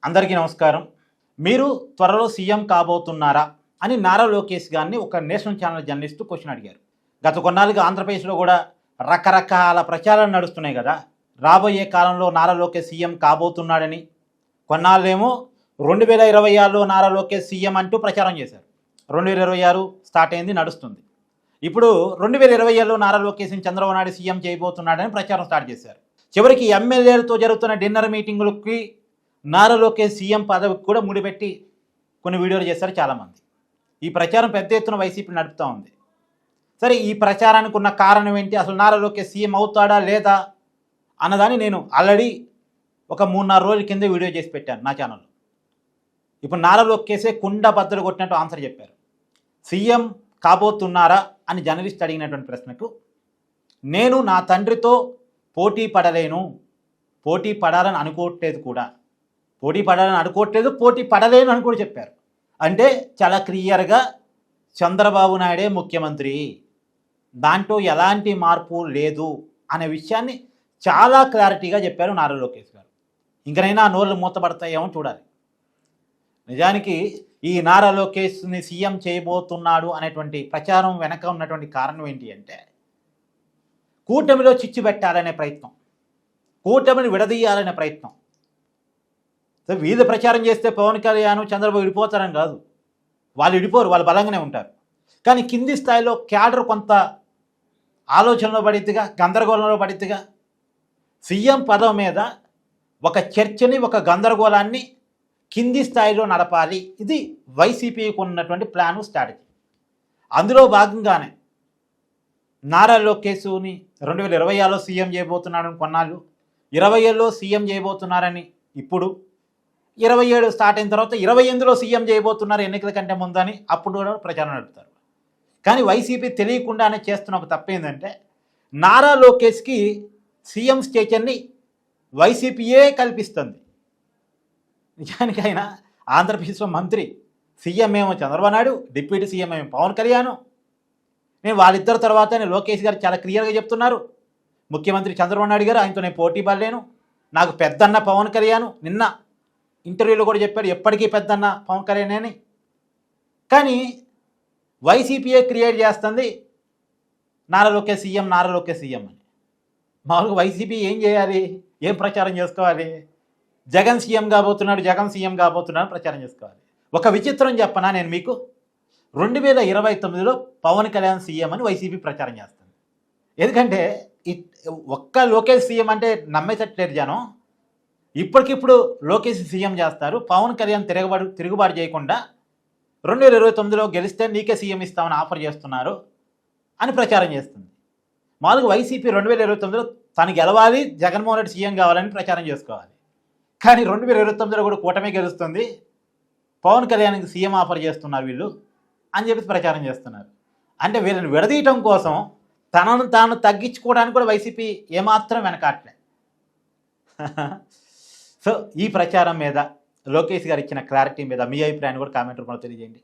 అందరికీ నమస్కారం. మీరు త్వరలో సీఎం కాబోతున్నారా అని నారా లోకేష్ గారిని ఒక నేషనల్ ఛానల్ జర్నలిస్ట్ క్వశ్చన్ అడిగారు. గత కొన్నాళ్ళుగా ఆంధ్రప్రదేశ్లో కూడా రకరకాల ప్రచారాలు నడుస్తున్నాయి కదా. రాబోయే కాలంలో నారా లోకేష్ సీఎం కాబోతున్నాడని, కొన్నాళ్ళేమో 2026లో నారా లోకేష్ సీఎం అంటూ ప్రచారం చేశారు. 2026 స్టార్ట్ అయింది, నడుస్తుంది. ఇప్పుడు 2027లో నారా లోకేష్ని చంద్రబాబు నాయుడు సీఎం చేయబోతున్నాడని ప్రచారం స్టార్ట్ చేశారు. చివరికి ఎమ్మెల్యేలతో జరుగుతున్న డిన్నర్ మీటింగులకి నారా లోకేష్ సీఎం పదవికి కూడా ముడిపెట్టి కొన్ని వీడియోలు చేశారు చాలామంది. ఈ ప్రచారం పెద్ద ఎత్తున వైసీపీ నడుపుతూ ఉంది. సరే, ఈ ప్రచారానికి ఉన్న కారణం ఏంటి, అసలు నారా లోకేష్ సీఎం అవుతాడా లేదా అన్నదాన్ని నేను ఆల్రెడీ ఒక 3-4 రోజుల కింద వీడియో చేసి పెట్టాను నా ఛానల్లో. ఇప్పుడు నారా లోకేషే కుండ బద్దలు కొట్టినట్టు ఆన్సర్ చెప్పారు. సీఎం కాబోతున్నారా అని జర్నలిస్ట్ అడిగినటువంటి ప్రశ్నకు, నేను నా తండ్రితో పోటీ పడలేను, పోటీ పడాలని అనుకోవట్లేదు కూడా, పోటీ పడలేను అని కూడా చెప్పారు. అంటే చాలా క్లియర్గా చంద్రబాబు నాయుడే ముఖ్యమంత్రి, దాంట్లో ఎలాంటి మార్పు లేదు అనే విషయాన్ని చాలా క్లారిటీగా చెప్పారు నారా లోకేష్ గారు. ఇంకనైనా నోళ్ళు మూతపడతాయేమో చూడాలి. నిజానికి ఈ నారా లోకేష్ని సీఎం చేయబోతున్నాడు అనేటువంటి ప్రచారం వెనక ఉన్నటువంటి కారణం ఏంటి అంటే, కూటమిలో చిచ్చు పెట్టాలనే ప్రయత్నం, కూటమిని విడదీయాలనే ప్రయత్నం. వీళ్ళు ప్రచారం చేస్తే పవన్ కళ్యాణ్ చంద్రబాబు విడిపోతారని కాదు, వాళ్ళు విడిపోరు, వాళ్ళు బలంగానే ఉంటారు. కానీ కింది స్థాయిలో క్యాడర్ కొంత ఆలోచనలో పడిద్దిగా, గందరగోళంలో పడిద్దిగా. సీఎం పదవి మీద ఒక చర్చని, ఒక గందరగోళాన్ని కింది స్థాయిలో నడపాలి. ఇది వైసీపీకి ఉన్నటువంటి ప్లాను, స్ట్రాటజీ. అందులో భాగంగానే నారా లోకేష్ని 2026లో సీఎం చేయబోతున్నాడని కొన్నాళ్ళు, 27లో సీఎం చేయబోతున్నారని ఇప్పుడు, 27 స్టార్ట్ అయిన తర్వాత 28లో సీఎం చేయబోతున్నారు ఎన్నికల కంటే ముందని అప్పుడు కూడా ప్రచారం నడుపుతారు. కానీ వైసీపీ తెలియకుండానే చేస్తున్న ఒక తప్పు ఏంటంటే, నారా లోకేష్కి సీఎం స్టేచర్ని వైసీపీయే కల్పిస్తుంది. నిజానికి ఆయన ఆంధ్రప్రదేశ్లో మంత్రి, సీఎం ఏమో చంద్రబాబు నాయుడు, డిప్యూటీ సీఎం ఏమో పవన్ కళ్యాణ్. నేను వాళ్ళిద్దరి తర్వాత లోకేష్ గారు చాలా క్లియర్గా చెప్తున్నారు, ముఖ్యమంత్రి చంద్రబాబు నాయుడు గారు, ఆయనతో నేను పోటీ పడలేను, నాకు పెద్దన్న పవన్ కళ్యాణ్. నిన్న ఇంటర్వ్యూలో కూడా చెప్పాడు, ఎప్పటికీ పెద్దన్న పవన్ కళ్యాణ్ అని. కానీ వైసీపీఏ క్రియేట్ చేస్తుంది నారా లోకేష్ సీఎం, నారా లోకేష్ సీఎం అని. మామూలుగా వైసీపీ ఏం చేయాలి, ఏం ప్రచారం చేసుకోవాలి? జగన్ సీఎం కాబోతున్నాడు, జగన్ సీఎం కాబోతున్నాడు ప్రచారం చేసుకోవాలి. ఒక విచిత్రం చెప్పనా నేను మీకు, 2029లో పవన్ కళ్యాణ్ సీఎం అని వైసీపీ ప్రచారం చేస్తుంది. ఎందుకంటే ఒక్క లోకేష్ సీఎం అంటే నమ్మేటట్లేదు జనం. ఇప్పటికిప్పుడు లోకేష్ సీఎం చేస్తారు, పవన్ కళ్యాణ్ తిరుగుబాటు చేయకుండా 2029లో గెలిస్తే నీకే సీఎం ఇస్తామని ఆఫర్ చేస్తున్నారు అని ప్రచారం చేస్తుంది. మామూలుగా వైసీపీ 2029లో తను గెలవాలి, జగన్మోహన్ రెడ్డి సీఎం కావాలని ప్రచారం చేసుకోవాలి. కానీ 2029లో కూడా కూటమి గెలుస్తుంది, పవన్ కళ్యాణ్కి సీఎం ఆఫర్ చేస్తున్నారు వీళ్ళు అని చెప్పి ప్రచారం చేస్తున్నారు. అంటే వీళ్ళని విడదీయటం కోసం, తనను తాను తగ్గించుకోవడానికి కూడా వైసీపీ ఏమాత్రం వెనకాట్లే. సో ఈ ప్రచారం మీద లోకేష్ గారు ఇచ్చిన క్లారిటీ మీద మీ అభిప్రాయాన్ని కూడా కామెంట్ రూపంలో తెలియజేయండి.